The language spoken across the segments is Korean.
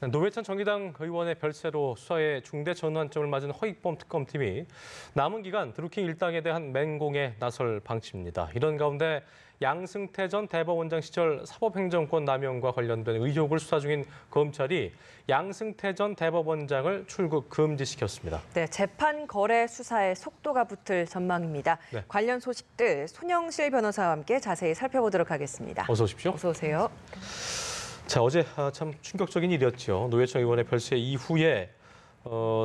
노회찬 정의당 의원의 별세로 수사의 중대 전환점을 맞은 허익범 특검팀이 남은 기간 드루킹 일당에 대한 맹공에 나설 방침입니다. 이런 가운데 양승태 전 대법원장 시절 사법행정권 남용과 관련된 의혹을 수사 중인 검찰이 양승태 전 대법원장을 출국 금지시켰습니다. 네, 재판 거래 수사에 속도가 붙을 전망입니다. 네. 관련 소식들 손영실 변호사와 함께 자세히 살펴보도록 하겠습니다. 어서 오십시오. 어서 오세요. 자, 어제 참 충격적인 일이었죠. 노회찬 의원의 별세 이후에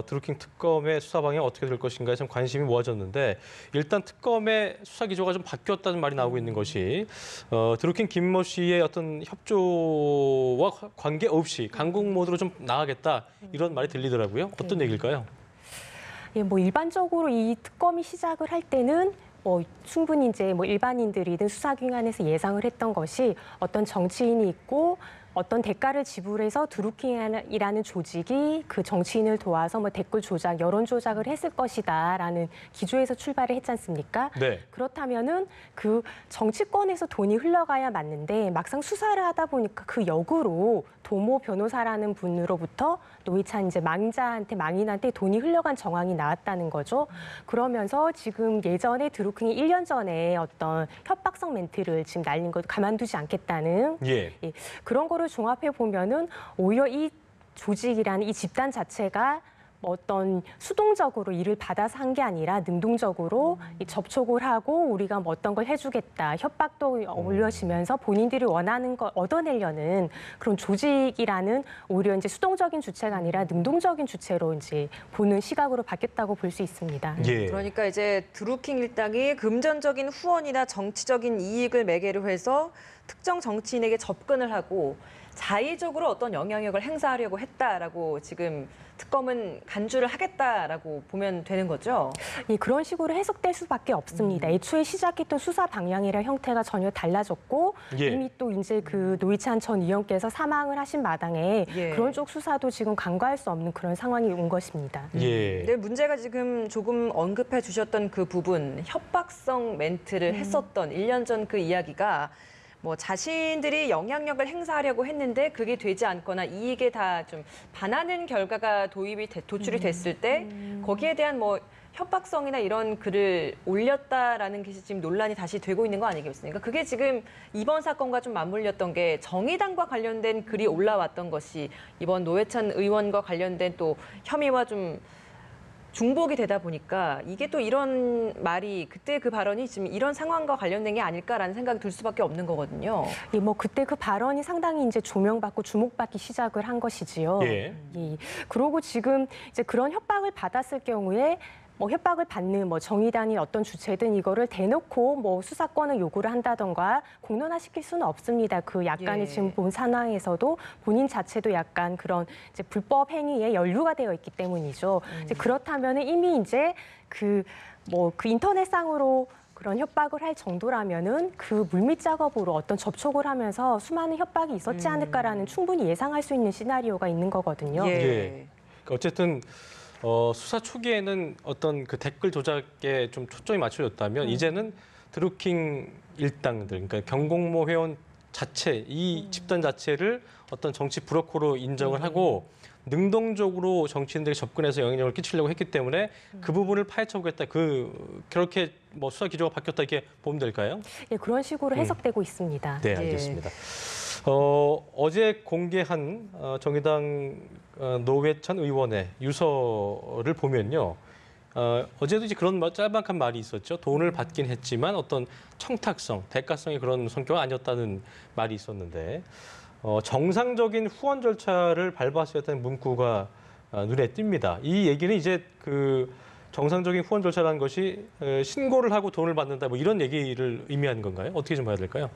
드루킹 특검의 수사 방향이 어떻게 될 것인가에 참 관심이 모아졌는데 일단 특검의 수사 기조가 좀 바뀌었다는 말이 나오고 있는 것이 드루킹 김모 씨의 어떤 협조와 관계없이 강국 모드로 좀 나가겠다 이런 말이 들리더라고요. 어떤 얘기일까요? 예, 일반적으로 이 특검이 시작을 할 때는 충분히 이제 일반인들이든 수사기관에서 예상을 했던 것이 어떤 정치인이 있고 어떤 대가를 지불해서 드루킹이라는 조직이 그 정치인을 도와서 댓글 조작, 여론 조작을 했을 것이다라는 기조에서 출발을 했지 않습니까? 네. 그렇다면은 그 정치권에서 돈이 흘러가야 맞는데 막상 수사를 하다 보니까 그 역으로 도모 변호사라는 분으로부터 노회찬 이제 망인한테 돈이 흘러간 정황이 나왔다는 거죠. 그러면서 지금 예전에 드루킹이 1년 전에 어떤 협박성 멘트를 지금 날린 것 가만두지 않겠다는 예. 그런 거를 종합해 보면은 오히려 이 조직이라는 이 집단 자체가 어떤 수동적으로 일을 받아서 한 게 아니라 능동적으로 접촉을 하고 우리가 어떤 걸 해주겠다, 협박도 올려지면서 본인들이 원하는 걸 얻어내려는 그런 조직이라는 오히려 이제 수동적인 주체가 아니라 능동적인 주체로 이제 보는 시각으로 바뀌었다고 볼 수 있습니다. 예. 그러니까 이제 드루킹 일당이 금전적인 후원이나 정치적인 이익을 매개로 해서 특정 정치인에게 접근을 하고 자의적으로 어떤 영향력을 행사하려고 했다라고 지금 특검은 간주를 하겠다라고 보면 되는 거죠? 예, 그런 식으로 해석될 수밖에 없습니다. 애초에 시작했던 수사 방향이랑 형태가 전혀 달라졌고 예. 이미 또 이제 그 노회찬 전 의원께서 사망을 하신 마당에 예. 그런 쪽 수사도 지금 간과할 수 없는 그런 상황이 온 것입니다. 예. 근데 문제가 지금 조금 언급해 주셨던 그 부분, 협박성 멘트를 했었던 1년 전 그 이야기가 자신들이 영향력을 행사하려고 했는데 그게 되지 않거나 이익에 다 좀 반하는 결과가 도출이 됐을 때 거기에 대한 협박성이나 이런 글을 올렸다라는 게 지금 논란이 다시 되고 있는 거 아니겠습니까? 그게 지금 이번 사건과 좀 맞물렸던 게 정의당과 관련된 글이 올라왔던 것이 이번 노회찬 의원과 관련된 또 혐의와 좀 중복이 되다 보니까 이게 또 이런 말이 그때 그 발언이 지금 이런 상황과 관련된 게 아닐까라는 생각이 들 수밖에 없는 거거든요. 예, 그때 그 발언이 상당히 이제 조명받고 주목받기 시작을 한 것이지요. 예. 예. 그러고 지금 이제 그런 협박을 받았을 경우에 협박을 받는 정의당이 어떤 주체든 이거를 대놓고 수사권을 요구를 한다던가 공론화시킬 수는 없습니다. 그 약간의 예. 지금 본 상황에서도 본인 자체도 약간 그런 이제 불법 행위에 연루가 되어 있기 때문이죠. 이제 그렇다면은 이미 이제 그 인터넷상으로 그런 협박을 할 정도라면은 그 물밑 작업으로 어떤 접촉을 하면서 수많은 협박이 있었지 않을까라는 충분히 예상할 수 있는 시나리오가 있는 거거든요. 예. 예. 어쨌든 수사 초기에는 어떤 그 댓글 조작에 좀 초점이 맞춰졌다면 이제는 드루킹 일당들, 그러니까 경공모 회원 자체, 이 집단 자체를 어떤 정치 브로커로 인정을 하고 능동적으로 정치인들이 접근해서 영향력을 끼치려고 했기 때문에 그 부분을 파헤쳐보겠다. 그렇게 수사 기조가 바뀌었다 이렇게 보면 될까요? 예, 그런 식으로 해석되고 있습니다. 네, 알겠습니다. 어제 공개한 정의당 노회찬 의원의 유서를 보면요. 어제도 이제 그런 짤막한 말이 있었죠. 돈을 받긴 했지만 어떤 청탁성, 대가성의 그런 성격은 아니었다는 말이 있었는데 정상적인 후원 절차를 밟았어야 했다는 문구가 눈에 띕니다. 이 얘기는 이제 그 정상적인 후원 절차라는 것이 신고를 하고 돈을 받는다 이런 얘기를 의미하는 건가요? 어떻게 좀 봐야 될까요?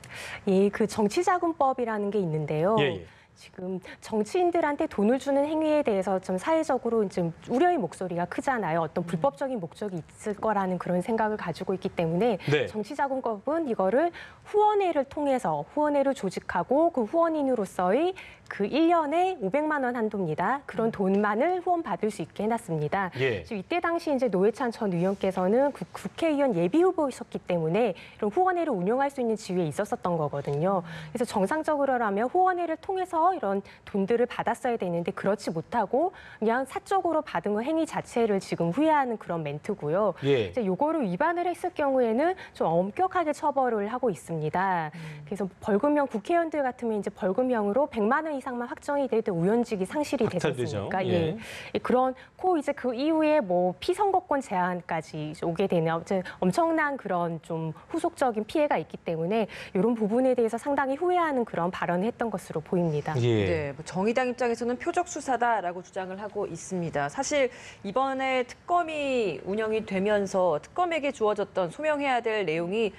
예, 그 정치자금법이라는 게 있는데요. 예. 지금 정치인들한테 돈을 주는 행위에 대해서 좀 사회적으로 좀 우려의 목소리가 크잖아요. 어떤 불법적인 목적이 있을 거라는 그런 생각을 가지고 있기 때문에 네. 정치자금법은 이거를 후원회를 통해서 후원회를 조직하고 그 후원인으로서의 그 1년에 500만 원 한도입니다. 그런 돈만을 후원받을 수 있게 해놨습니다. 예. 지금 이때 당시 이제 노회찬 전 의원께서는 국회의원 예비 후보이셨기 때문에 이런 후원회를 운영할 수 있는 지위에 있었던 거거든요. 그래서 정상적으로라면 후원회를 통해서 통해서 이런 돈들을 받았어야 되는데 그렇지 못하고 그냥 사적으로 받은 그 행위 자체를 지금 후회하는 그런 멘트고요. 예. 이제 요거를 위반을 했을 경우에는 좀 엄격하게 처벌을 하고 있습니다. 그래서 벌금형 국회의원들 같으면 이제 벌금형으로 100만 원 이상만 확정이 돼도 우연직이 상실이 박탈되죠. 됐었으니까 예. 그런 이제 그 이후에 뭐 피선거권 제한까지 이제 오게 되는 아무튼 엄청난 그런 좀 후속적인 피해가 있기 때문에 이런 부분에 대해서 상당히 후회하는 그런 발언을 했던 것으로 보입니다. 예. 네, 뭐 정의당 입장에서는 표적 수사다라고 주장을 하고 있습니다. 사실 이번에 특검이 운영이 되면서 특검에게 주어졌던 소명해야 될 내용이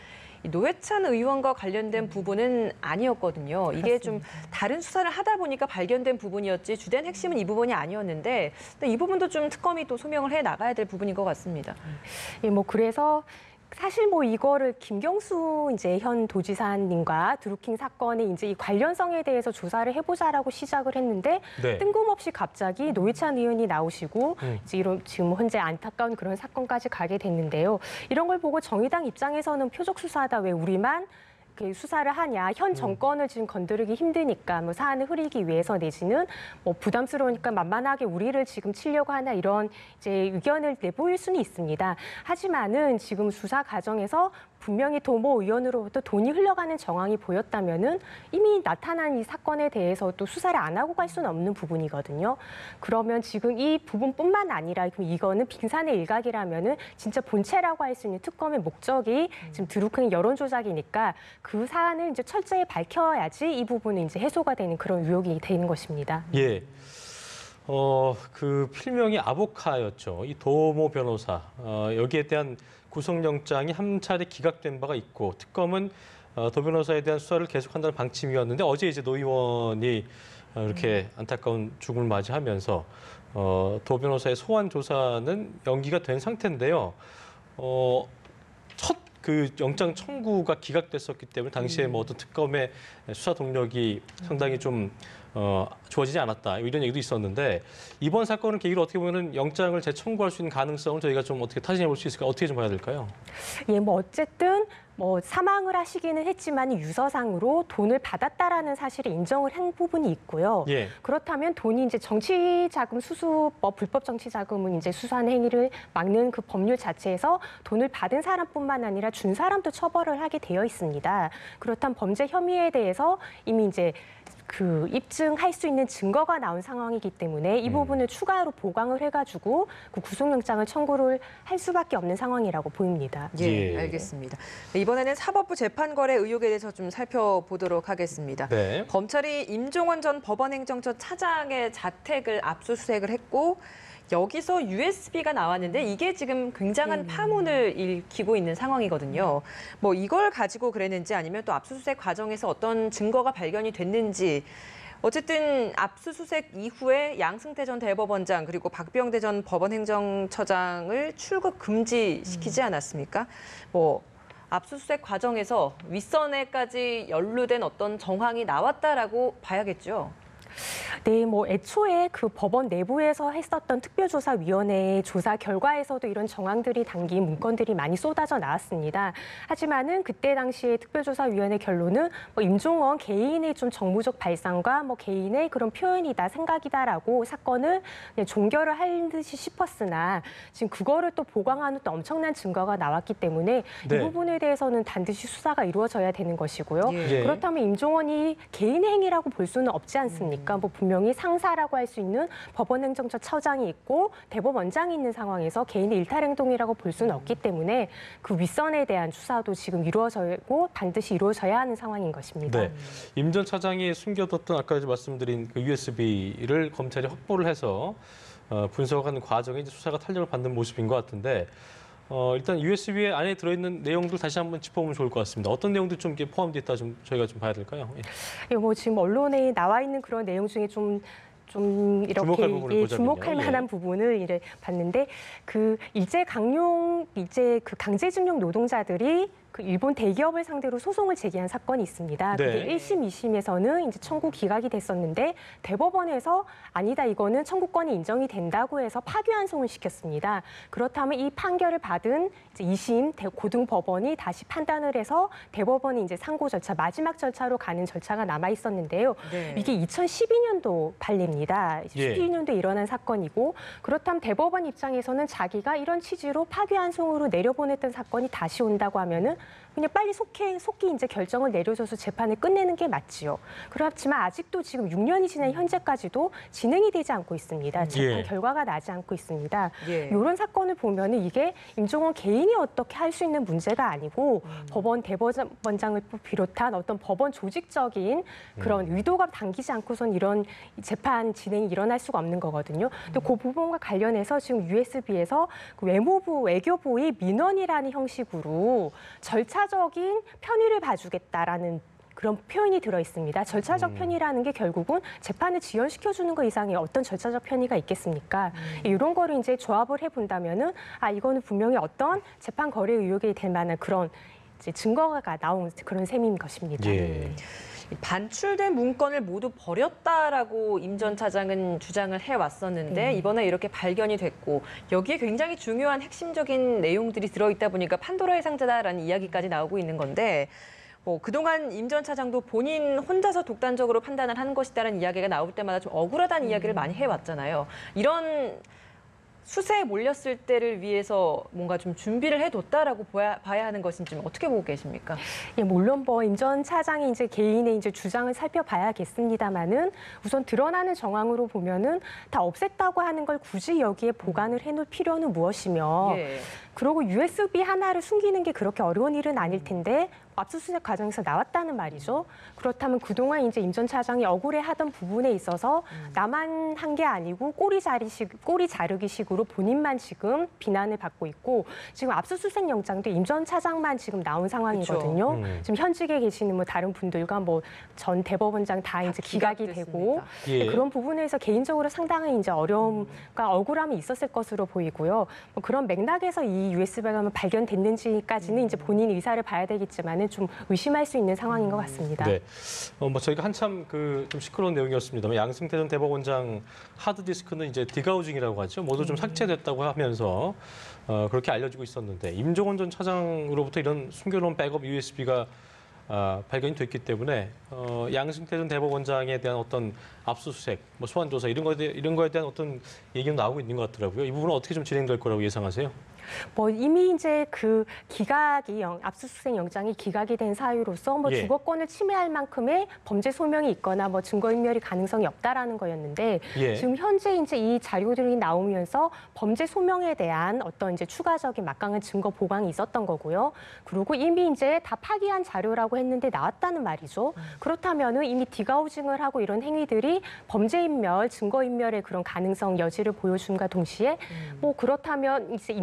이 노회찬 의원과 관련된 부분은 아니었거든요. 이게 좀 다른 수사를 하다 보니까 발견된 부분이었지 주된 핵심은 이 부분이 아니었는데 이 부분도 좀 특검이 또 소명을 해 나가야 될 부분인 것 같습니다. 예, 뭐 그래서 사실 뭐 이거를 김경수 이제 현 도지사님과 드루킹 사건의 이제 이 관련성에 대해서 조사를 해보자라고 시작을 했는데 네. 뜬금없이 갑자기 노회찬 의원이 나오시고 이제 이런 지금 현재 안타까운 그런 사건까지 가게 됐는데요. 이런 걸 보고 정의당 입장에서는 표적 수사다 왜 우리만 이렇게 수사를 하냐 현 정권을 지금 건드리기 힘드니까 뭐 사안을 흐리기 위해서 내지는 뭐 부담스러우니까 만만하게 우리를 지금 치려고 하나 이런 이제 의견을 내보일 수는 있습니다. 하지만은 지금 수사 과정에서 분명히 도모 의원으로부터 돈이 흘러가는 정황이 보였다면은 이미 나타난 이 사건에 대해서 또 수사를 안 하고 갈 수는 없는 부분이거든요. 그러면 지금 이 부분뿐만 아니라 이거는 빙산의 일각이라면은 진짜 본체라고 할 수 있는 특검의 목적이 지금 드루킹 여론 조작이니까 그 사안을 이제 철저히 밝혀야지 이 부분은 이제 해소가 되는 그런 의혹이 되는 것입니다. 예. 그 필명이 아보카였죠. 이 도모 변호사. 여기에 대한 구속영장이 한 차례 기각된 바가 있고 특검은 도 변호사에 대한 수사를 계속한다는 방침이었는데 어제 이제 노 의원이 이렇게 안타까운 죽음을 맞이하면서 도 변호사의 소환 조사는 연기가 된 상태인데요. 첫 그 영장 청구가 기각됐었기 때문에 당시에 뭐 어떤 특검의 수사 동력이 상당히 좀 좋아지지 않았다 이런 얘기도 있었는데 이번 사건을 계기로 어떻게 보면은 영장을 재청구할 수 있는 가능성을 저희가 좀 어떻게 타진해 볼 수 있을까 어떻게 좀 봐야 될까요? 예, 뭐 어쨌든 뭐 사망을 하시기는 했지만 유서상으로 돈을 받았다라는 사실을 인정을 한 부분이 있고요. 예. 그렇다면 돈이 이제 정치자금 수수법 불법 정치자금은 이제 수사하는 행위를 막는 그 법률 자체에서 돈을 받은 사람뿐만 아니라 준 사람도 처벌을 하게 되어 있습니다. 그렇다면 범죄 혐의에 대해서 이미 이제 그 입증할 수 있는 증거가 나온 상황이기 때문에 이 부분을 추가로 보강을 해가지고 그 구속영장을 청구를 할 수밖에 없는 상황이라고 보입니다. 예, 예. 알겠습니다. 네, 이번에는 사법부 재판거래 의혹에 대해서 좀 살펴보도록 하겠습니다. 네. 검찰이 임종원 전 법원행정처 차장의 자택을 압수수색을 했고 여기서 USB가 나왔는데 이게 지금 굉장한 파문을 일으키고 있는 상황이거든요. 뭐 이걸 가지고 그랬는지 아니면 또 압수수색 과정에서 어떤 증거가 발견이 됐는지 어쨌든 압수수색 이후에 양승태 전 대법원장 그리고 박병대 전 법원행정처장을 출국 금지시키지 않았습니까? 뭐 압수수색 과정에서 윗선에까지 연루된 어떤 정황이 나왔다라고 봐야겠죠. 네, 뭐 애초에 그 법원 내부에서 했었던 특별조사위원회의 조사 결과에서도 이런 정황들이 담긴 문건들이 많이 쏟아져 나왔습니다. 하지만은 그때 당시에 특별조사위원회 결론은 뭐 임종원 개인의 좀 정무적 발상과 뭐 개인의 그런 표현이다, 생각이다라고 사건을 그냥 종결을 할 듯이 싶었으나 지금 그거를 또 보강하는 또 엄청난 증거가 나왔기 때문에 네. 이 부분에 대해서는 반드시 수사가 이루어져야 되는 것이고요. 예. 그렇다면 임종원이 개인의 행위라고 볼 수는 없지 않습니까? 뭐 분명히 상사라고 할 수 있는 법원행정처 처장이 있고 대법원장이 있는 상황에서 개인의 일탈행동이라고 볼 수는 없기 때문에 그 윗선에 대한 수사도 지금 이루어져고 반드시 이루어져야 하는 상황인 것입니다. 네. 임 전 차장이 숨겨뒀던 아까 말씀드린 그 USB를 검찰이 확보를 해서 분석하는 과정에 이제 수사가 탄력을 받는 모습인 것 같은데 일단 USB 안에 들어있는 내용들 다시 한번 짚어보면 좋을 것 같습니다. 어떤 내용들 좀 이렇게 포함되어 있다 좀 저희가 좀 봐야 될까요? 예. 예, 뭐 지금 언론에 나와 있는 그런 내용 중에 좀 이렇게 주목할 부분을 주목할 보자면요. 만한 부분을 이제 봤는데 그 일제 강용 이제 그 강제징용 노동자들이 그 일본 대기업을 상대로 소송을 제기한 사건이 있습니다. 네. 그게 1심, 2심에서는 이제 청구 기각이 됐었는데 대법원에서 아니다 이거는 청구권이 인정이 된다고 해서 파기환송을 시켰습니다. 그렇다면 이 판결을 받은 이제 2심 고등법원이 다시 판단을 해서 대법원이 이제 상고 절차 마지막 절차로 가는 절차가 남아 있었는데요. 네. 이게 2012년도 판례입니다. 예. 12년도에 일어난 사건이고 그렇다면 대법원 입장에서는 자기가 이런 취지로 파기환송으로 내려보냈던 사건이 다시 온다고 하면은 그냥 빨리 속히 이제 결정을 내려줘서 재판을 끝내는 게 맞지요. 그렇지만 아직도 지금 6년이 지난 현재까지도 진행이 되지 않고 있습니다. 재판 예. 결과가 나지 않고 있습니다. 예. 이런 사건을 보면은 이게 임종원 개인이 어떻게 할 수 있는 문제가 아니고 법원 대법원장을 비롯한 어떤 법원 조직적인 그런 의도가 담기지 않고선 이런 재판 진행이 일어날 수가 없는 거거든요. 근데 그 부분과 관련해서 지금 USB에서 그 외교부의 민원이라는 형식으로 절차적인 편의를 봐주겠다라는 그런 표현이 들어 있습니다. 절차적 편의라는 게 결국은 재판을 지연시켜주는 것 이상의 어떤 절차적 편의가 있겠습니까? 이런 거를 이제 조합을 해본다면은 이거는 분명히 어떤 재판 거래 의혹이 될 만한 그런 이제 증거가 나온 그런 셈인 것입니다. 예. 반출된 문건을 모두 버렸다라고 임 전 차장은 주장을 해왔었는데 이번에 이렇게 발견이 됐고 여기에 굉장히 중요한 핵심적인 내용들이 들어있다 보니까 판도라의 상자다라는 이야기까지 나오고 있는 건데 그동안 임 전 차장도 본인 혼자서 독단적으로 판단을 한 것이다라는 이야기가 나올 때마다 좀 억울하다는 이야기를 많이 해왔잖아요. 이런 수세에 몰렸을 때를 위해서 뭔가 좀 준비를 해뒀다라고 봐야 하는 것인지 어떻게 보고 계십니까? 예, 물론 임 전 차장이 이제 개인의 이제 주장을 살펴봐야겠습니다만은 우선 드러나는 정황으로 보면은 다 없앴다고 하는 걸 굳이 여기에 보관을 해놓을 필요는 무엇이며 예. 그리고 USB 하나를 숨기는 게 그렇게 어려운 일은 아닐 텐데 압수수색 과정에서 나왔다는 말이죠. 그렇다면 그동안 이제 임 전 차장이 억울해하던 부분에 있어서 나만 한 게 아니고 꼬리 자르기식으로 본인만 지금 비난을 받고 있고 지금 압수수색 영장도 임 전 차장만 지금 나온 상황이거든요. 지금 현직에 계시는 다른 분들과 전 대법원장 다 이제 기각이 되고 예. 그런 부분에서 개인적으로 상당한 이제 어려움과 억울함이 있었을 것으로 보이고요. 그런 맥락에서 이 USB가 발견됐는지까지는 이제 본인 의사를 봐야 되겠지만은 좀 의심할 수 있는 상황인 것 같습니다. 네. 저희가 한참 좀 시끄러운 내용이었습니다만 양승태 전 대법원장 하드디스크는 이제 디가우징이라고 하죠. 모두 좀 삭제됐다고 하면서 그렇게 알려지고 있었는데 임종원 전 차장으로부터 이런 숨겨놓은 백업 USB가 발견이 됐기 때문에 양승태 전 대법원장에 대한 어떤 압수수색, 소환 조사 이런 거에 대한 어떤 얘기는 나오고 있는 것 같더라고요. 이 부분은 어떻게 좀 진행될 거라고 예상하세요? 이미 이제 그 압수수색 영장이 기각이 된 사유로서 예. 주거권을 침해할 만큼의 범죄 소명이 있거나 증거인멸이 가능성이 없다라는 거였는데 예. 지금 현재 이제 이 자료들이 나오면서 범죄 소명에 대한 어떤 이제 추가적인 막강한 증거 보강이 있었던 거고요. 그리고 이미 이제 다 파기한 자료라고 했는데 나왔다는 말이죠. 그렇다면은 이미 디가우징을 하고 이런 행위들이 범죄인멸, 증거인멸의 그런 가능성 여지를 보여줌과 동시에 그렇다면 이제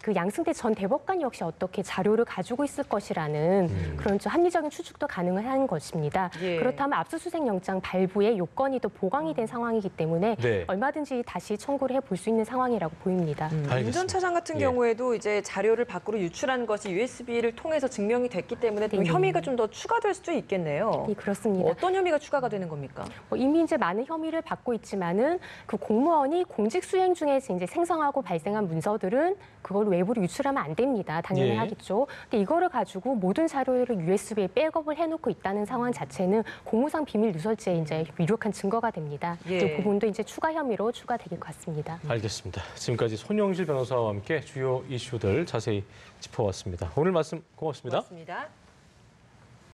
그 양승태 전 대법관 역시 어떻게 자료를 가지고 있을 것이라는 그런 좀 합리적인 추측도 가능한 것입니다. 예. 그렇다면 압수수색 영장 발부의 요건이 또 보강이 된 상황이기 때문에 네. 얼마든지 다시 청구를 해볼 수 있는 상황이라고 보입니다. 임 전 차장 같은 예. 경우에도 이제 자료를 밖으로 유출한 것이 USB를 통해서 증명이 됐기 때문에 또 네. 혐의가 좀 더 추가될 수도 있겠네요. 네, 그렇습니다. 어떤 혐의가 추가가 되는 겁니까? 이미 이제 많은 혐의를 받고 있지만은 그 공무원이 공직 수행 중에 이제 생성하고 발생한 문서들은 그걸 외부로 유출하면 안 됩니다. 당연히 예. 하겠죠. 근데 이거를 가지고 모든 자료를 USB에 백업을 해놓고 있다는 상황 자체는 공무상 비밀 누설죄에 이제 유력한 증거가 됩니다. 예. 그 부분도 이제 추가 혐의로 추가될 것 같습니다. 알겠습니다. 지금까지 손영실 변호사와 함께 주요 이슈들 자세히 짚어왔습니다. 오늘 말씀 고맙습니다. 고맙습니다.